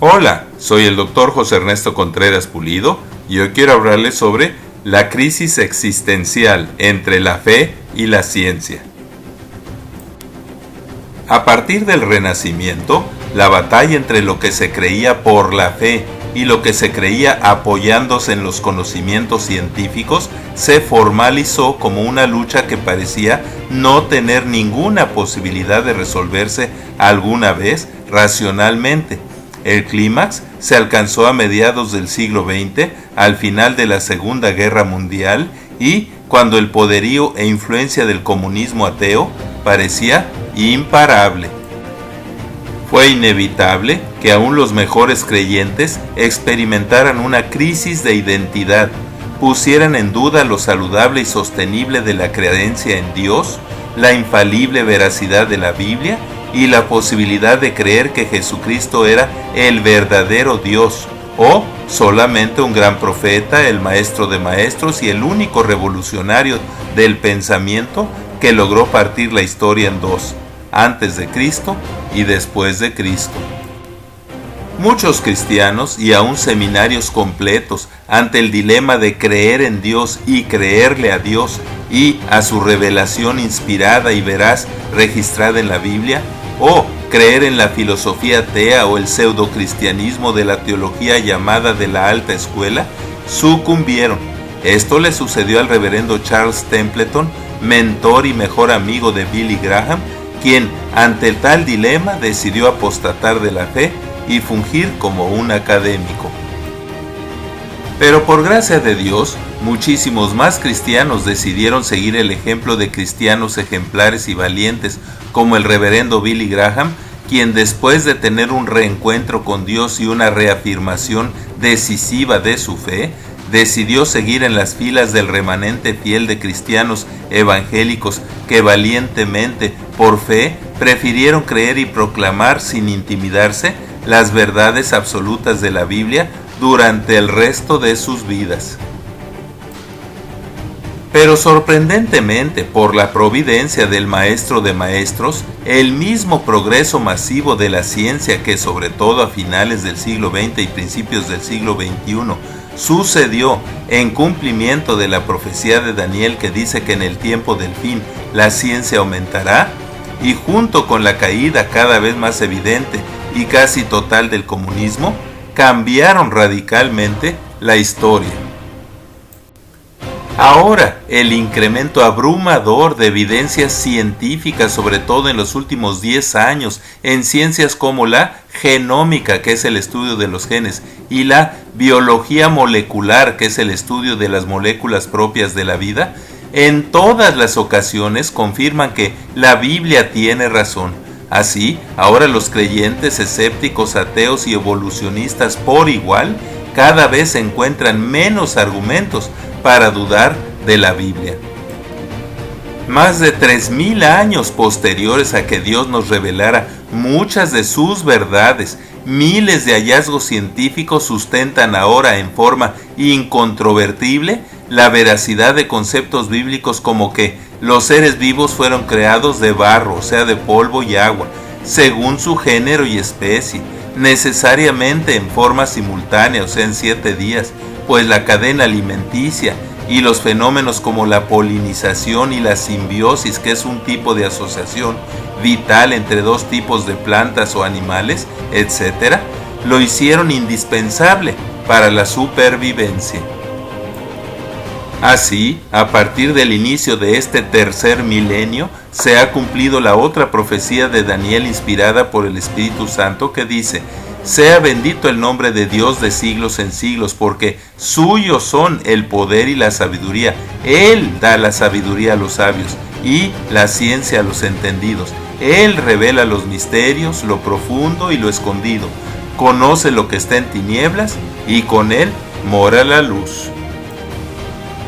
Hola, soy el doctor José Ernesto Contreras Pulido y hoy quiero hablarles sobre la crisis existencial entre la fe y la ciencia. A partir del Renacimiento, la batalla entre lo que se creía por la fe y lo que se creía apoyándose en los conocimientos científicos se formalizó como una lucha que parecía no tener ninguna posibilidad de resolverse alguna vez racionalmente. El clímax se alcanzó a mediados del siglo XX, al final de la Segunda Guerra Mundial y cuando el poderío e influencia del comunismo ateo parecía imparable. Fue inevitable que aún los mejores creyentes experimentaran una crisis de identidad, pusieran en duda lo saludable y sostenible de la creencia en Dios, la infalible veracidad de la Biblia y la posibilidad de creer que Jesucristo era el verdadero Dios o solamente un gran profeta, el maestro de maestros y el único revolucionario del pensamiento que logró partir la historia en dos, antes de Cristo y después de Cristo. Muchos cristianos y aún seminarios completos ante el dilema de creer en Dios y creerle a Dios y a su revelación inspirada y veraz registrada en la Biblia, o creer en la filosofía atea o el pseudocristianismo de la teología llamada de la alta escuela, sucumbieron. Esto le sucedió al reverendo Charles Templeton, mentor y mejor amigo de Billy Graham, quien ante tal dilema decidió apostatar de la fe y fungir como un académico. Pero por gracia de Dios, muchísimos más cristianos decidieron seguir el ejemplo de cristianos ejemplares y valientes como el reverendo Billy Graham, quien después de tener un reencuentro con Dios y una reafirmación decisiva de su fe, decidió seguir en las filas del remanente fiel de cristianos evangélicos que valientemente, por fe, prefirieron creer y proclamar sin intimidarse las verdades absolutas de la Biblia durante el resto de sus vidas. Pero sorprendentemente, por la providencia del Maestro de Maestros, el mismo progreso masivo de la ciencia que sobre todo a finales del siglo XX y principios del siglo XXI sucedió en cumplimiento de la profecía de Daniel que dice que en el tiempo del fin la ciencia aumentará, y junto con la caída cada vez más evidente y casi total del comunismo, cambiaron radicalmente la historia. Ahora, el incremento abrumador de evidencias científicas, sobre todo en los últimos 10 años, en ciencias como la genómica, que es el estudio de los genes, y la biología molecular, que es el estudio de las moléculas propias de la vida, en todas las ocasiones confirman que la Biblia tiene razón. Así, ahora los creyentes, escépticos, ateos y evolucionistas por igual, cada vez encuentran menos argumentos para dudar de la Biblia. Más de 3000 años posteriores a que Dios nos revelara muchas de sus verdades, miles de hallazgos científicos sustentan ahora en forma incontrovertible la veracidad de conceptos bíblicos como que los seres vivos fueron creados de barro, o sea, de polvo y agua, según su género y especie, necesariamente en forma simultánea, o sea, en 7 días, pues la cadena alimenticia y los fenómenos como la polinización y la simbiosis, que es un tipo de asociación vital entre dos tipos de plantas o animales, etc., lo hicieron indispensable para la supervivencia. Así, a partir del inicio de este tercer milenio, se ha cumplido la otra profecía de Daniel inspirada por el Espíritu Santo que dice: sea bendito el nombre de Dios de siglos en siglos, porque suyos son el poder y la sabiduría. Él da la sabiduría a los sabios y la ciencia a los entendidos. Él revela los misterios, lo profundo y lo escondido. Conoce lo que está en tinieblas y con él mora la luz.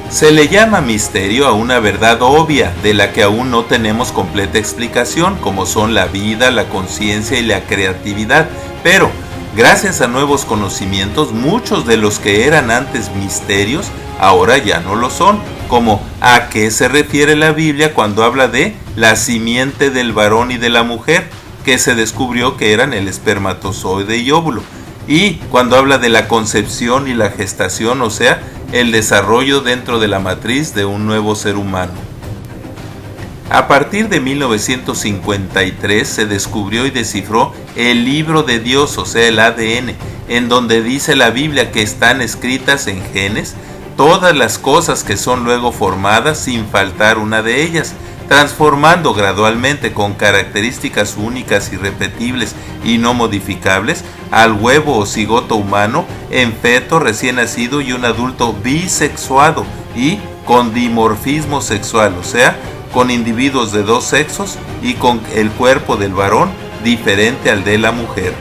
Se le llama misterio a una verdad obvia de la que aún no tenemos completa explicación, como son la vida, la conciencia y la creatividad, pero gracias a nuevos conocimientos, muchos de los que eran antes misterios ahora ya no lo son, como a qué se refiere la Biblia cuando habla de la simiente del varón y de la mujer, que se descubrió que eran el espermatozoide y óvulo. y cuando habla de la concepción y la gestación, o sea, el desarrollo dentro de la matriz de un nuevo ser humano. A partir de 1953 se descubrió y descifró el libro de Dios, o sea, el ADN, en donde dice la Biblia que están escritas en genes todas las cosas que son luego formadas sin faltar una de ellas, transformando gradualmente con características únicas, irrepetibles y no modificables al huevo o cigoto humano en feto recién nacido y un adulto bisexuado y con dimorfismo sexual, o sea, con individuos de dos sexos y con el cuerpo del varón diferente al de la mujer.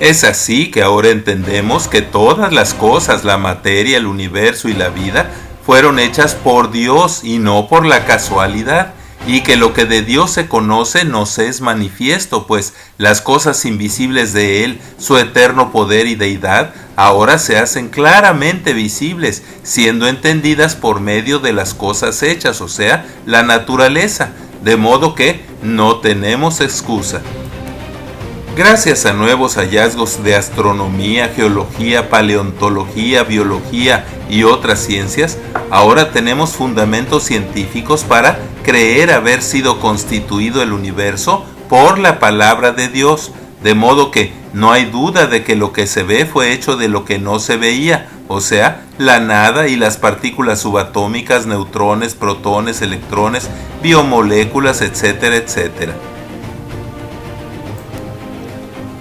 Es así que ahora entendemos que todas las cosas, la materia, el universo y la vida, fueron hechas por Dios y no por la casualidad, y que lo que de Dios se conoce nos es manifiesto, pues las cosas invisibles de Él, su eterno poder y deidad, ahora se hacen claramente visibles, siendo entendidas por medio de las cosas hechas, o sea, la naturaleza, de modo que no tenemos excusa. Gracias a nuevos hallazgos de astronomía, geología, paleontología, biología y otras ciencias, ahora tenemos fundamentos científicos para creer haber sido constituido el universo por la palabra de Dios, de modo que no hay duda de que lo que se ve fue hecho de lo que no se veía, o sea, la nada y las partículas subatómicas, neutrones, protones, electrones, biomoléculas, etcétera, etcétera.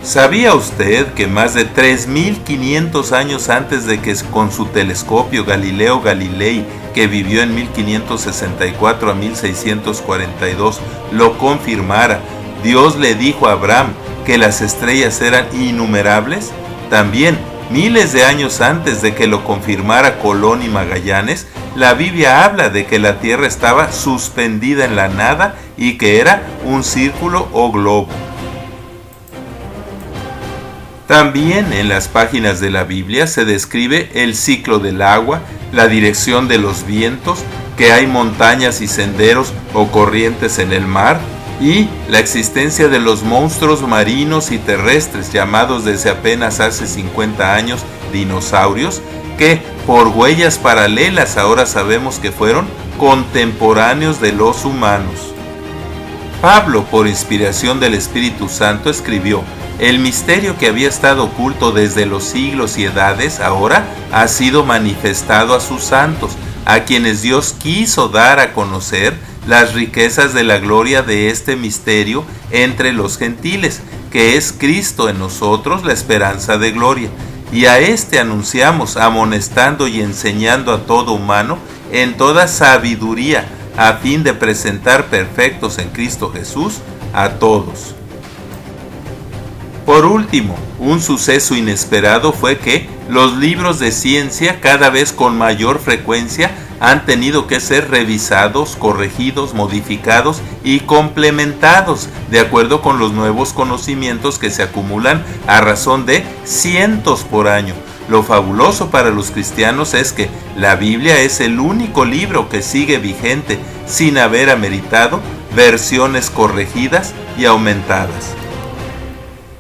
¿Sabía usted que más de 3.500 años antes de que con su telescopio Galileo Galilei, que vivió en 1564 a 1642, lo confirmara, Dios le dijo a Abraham que las estrellas eran innumerables? También, miles de años antes de que lo confirmara Colón y Magallanes, la Biblia habla de que la Tierra estaba suspendida en la nada y que era un círculo o globo. También en las páginas de la Biblia se describe el ciclo del agua, la dirección de los vientos, que hay montañas y senderos o corrientes en el mar, y la existencia de los monstruos marinos y terrestres llamados desde apenas hace 50 años dinosaurios, que por huellas paralelas ahora sabemos que fueron contemporáneos de los humanos. Pablo, por inspiración del Espíritu Santo, escribió: el misterio que había estado oculto desde los siglos y edades ahora ha sido manifestado a sus santos, a quienes Dios quiso dar a conocer las riquezas de la gloria de este misterio entre los gentiles, que es Cristo en nosotros, la esperanza de gloria. Y a este anunciamos, amonestando y enseñando a todo humano en toda sabiduría, a fin de presentar perfectos en Cristo Jesús a todos. Por último, un suceso inesperado fue que los libros de ciencia cada vez con mayor frecuencia han tenido que ser revisados, corregidos, modificados y complementados de acuerdo con los nuevos conocimientos que se acumulan a razón de cientos por año. Lo fabuloso para los cristianos es que la Biblia es el único libro que sigue vigente sin haber ameritado versiones corregidas y aumentadas.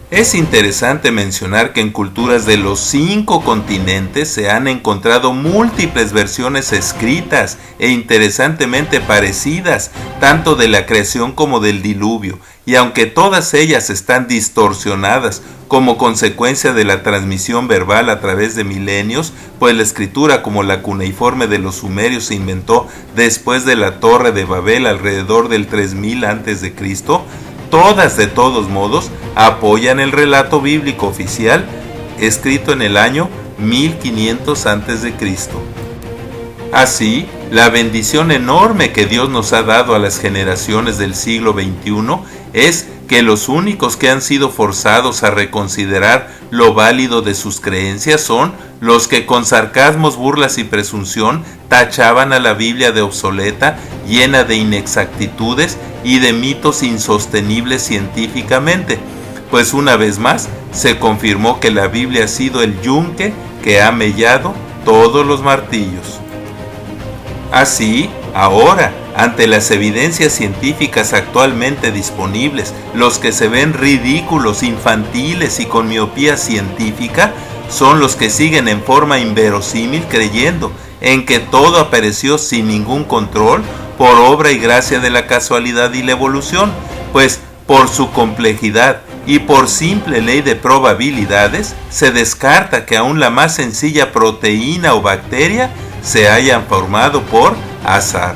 Es interesante mencionar que en culturas de los 5 continentes se han encontrado múltiples versiones escritas e interesantemente parecidas, tanto de la creación como del diluvio, y aunque todas ellas están distorsionadas como consecuencia de la transmisión verbal a través de milenios, pues la escritura como la cuneiforme de los sumerios se inventó después de la Torre de Babel alrededor del 3000 a.C., todas de todos modos apoyan el relato bíblico oficial escrito en el año 1500 a.C. Así, la bendición enorme que Dios nos ha dado a las generaciones del siglo XXI es que los únicos que han sido forzados a reconsiderar lo válido de sus creencias son los que con sarcasmos, burlas y presunción tachaban a la Biblia de obsoleta, llena de inexactitudes y de mitos insostenibles científicamente, pues una vez más se confirmó que la Biblia ha sido el yunque que ha mellado todos los martillos. Así, ahora, ante las evidencias científicas actualmente disponibles, los que se ven ridículos, infantiles y con miopía científica son los que siguen en forma inverosímil creyendo en que todo apareció sin ningún control por obra y gracia de la casualidad y la evolución, pues por su complejidad y por simple ley de probabilidades se descarta que aún la más sencilla proteína o bacteria se hayan formado por azar.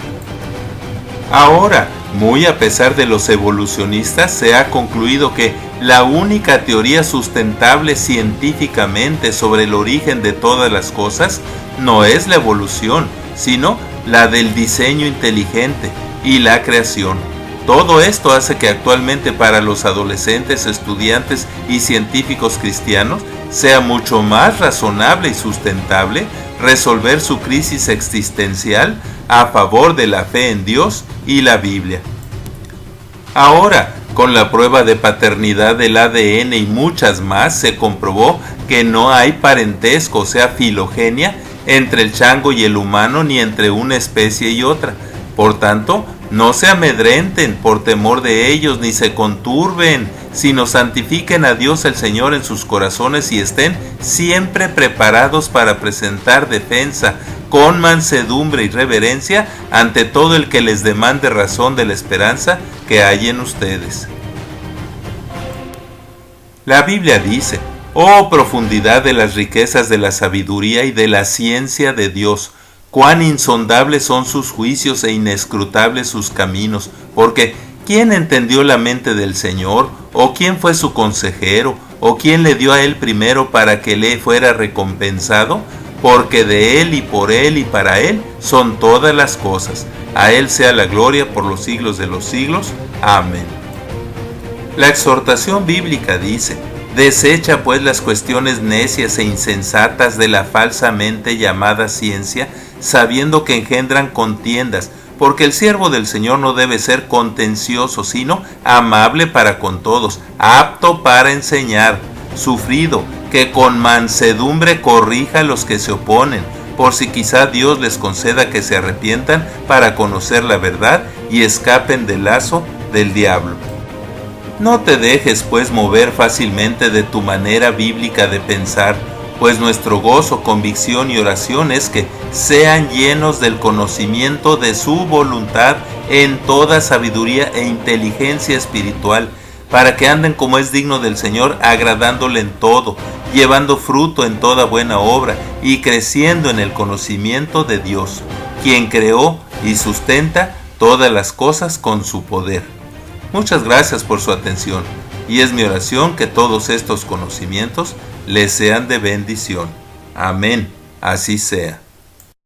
Ahora, muy a pesar de los evolucionistas, se ha concluido que la única teoría sustentable científicamente sobre el origen de todas las cosas no es la evolución, sino la del diseño inteligente y la creación. Todo esto hace que actualmente para los adolescentes, estudiantes y científicos cristianos sea mucho más razonable y sustentable resolver su crisis existencial a favor de la fe en Dios y la Biblia. Ahora, con la prueba de paternidad del ADN y muchas más, se comprobó que no hay parentesco, o sea, filogenia, entre el chango y el humano, ni entre una especie y otra. Por tanto, no se amedrenten por temor de ellos, ni se conturben, sino santifiquen a Dios el Señor en sus corazones y estén siempre preparados para presentar defensa con mansedumbre y reverencia ante todo el que les demande razón de la esperanza que hay en ustedes. La Biblia dice: «Oh profundidad de las riquezas de la sabiduría y de la ciencia de Dios, cuán insondables son sus juicios e inescrutables sus caminos, porque ¿quién entendió la mente del Señor? ¿O quién fue su consejero? ¿O quién le dio a él primero para que le fuera recompensado? Porque de él y por él y para él son todas las cosas. A él sea la gloria por los siglos de los siglos. Amén». La exhortación bíblica dice: «Desecha pues las cuestiones necias e insensatas de la falsamente llamada ciencia, sabiendo que engendran contiendas, porque el siervo del Señor no debe ser contencioso, sino amable para con todos, apto para enseñar, sufrido, que con mansedumbre corrija a los que se oponen, por si quizá Dios les conceda que se arrepientan para conocer la verdad y escapen del lazo del diablo». No te dejes pues mover fácilmente de tu manera bíblica de pensar, pues nuestro gozo, convicción y oración es que sean llenos del conocimiento de su voluntad en toda sabiduría e inteligencia espiritual, para que anden como es digno del Señor, agradándole en todo, llevando fruto en toda buena obra y creciendo en el conocimiento de Dios, quien creó y sustenta todas las cosas con su poder. Muchas gracias por su atención, y es mi oración que todos estos conocimientos les sean de bendición. Amén. Así sea.